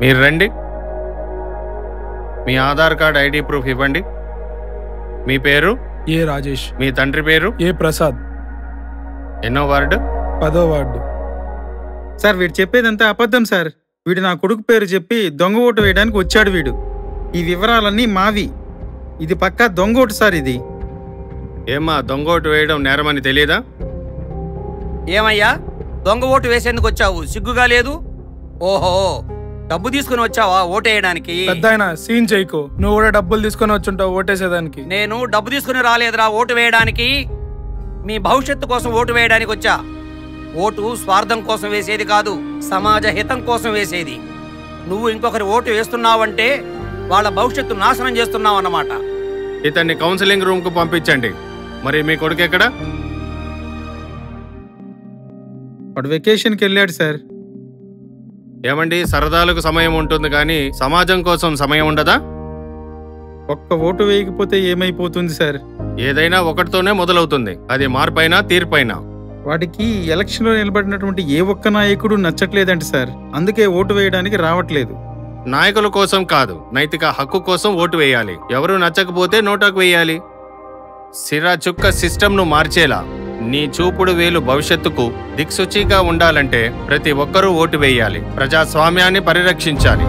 మీరు రండి. మీ Aadhaar card ID proof ఇవ్వండి. మీ పేరు? ఏ రాజేష్. మీ తండ్రి పేరు? ఏ ప్రసాద్. ఎన్నో వార్డు? 10వ వార్డు. సార్ వీడు చెప్పేదంతా అబద్ధం సార్. వీడు నా కొడుకు పేరు చెప్పి దొంగ ఓటు వేయడానికి వచ్చాడు వీడు. ఈ వివరాలన్నీ మావి. ఇది పక్కా దొంగ ఓటు సార్ ఇది. ఏమ్మా, దొంగ ఓటు వేయడం నేరమని తెలియదా? ఏమయ్యా, దొంగ ఓటు వేసేందుకు వచ్చావు? సిగ్గుగా లేదు? ఓహో, డబ్బు తీసుకుని వచ్చావా ఓటేయడానికి? పెద్దాయన సీన్ చేయకు. నువ్వు కూడా డబ్బులు తీసుకొని వచ్చుంటావు ఓటేసేదానికి. నేను డబ్బు తీసుకుని రాలేదురా ఓటు వేయడానికి. మీ భవిష్యత్తు కోసం ఓటు వేయడానికి వచ్చా. ఓటు స్వార్థం కోసం వేసేది కాదు, సమాజ హితం కోసం వేసేది. నువ్వు ఇంకొకరి ఓటు వేస్తున్నావంటే వాళ్ళ భవిష్యత్తు నాశనం చేస్తున్నావు అన్నమాట. ఇతన్ని కౌన్సిలింగ్ రూమ్ కు పంపించండి. మరి మీ కొడుకు ఎక్కడ? వాడు వెకేషన్కి వెళ్ళాడు సార్. ఏమండి, సరదాలకు సమయం ఉంటుంది కానీ సమాజం కోసం సమయం ఉండదా? ఒక్క ఓటు వేయకపోతే ఏమైపోతుంది సార్? ఏదైనా ఒకటితోనే మొదలవుతుంది. అది మార్పైనా తీర్పైనా. వాడికి ఎలక్షన్లో నిలబడినటువంటి ఏ ఒక్క నాయకుడు నచ్చట్లేదంట సార్. అందుకే ఓటు వేయడానికి రావట్లేదు. నాయకుల కోసం కాదు, నైతిక హక్కు కోసం ఓటు వేయాలి. ఎవరు నచ్చకపోతే నోటాకు వేయాలి. సిరా చుక్క సిస్టమ్ను మార్చేలా నీ చూపుడు వేలు భవిష్యత్తుకు దిక్సూచిగా ఉండాలంటే ప్రతి ఒక్కరూ ఓటు వేయాలి. ప్రజాస్వామ్యాన్ని పరిరక్షించాలి.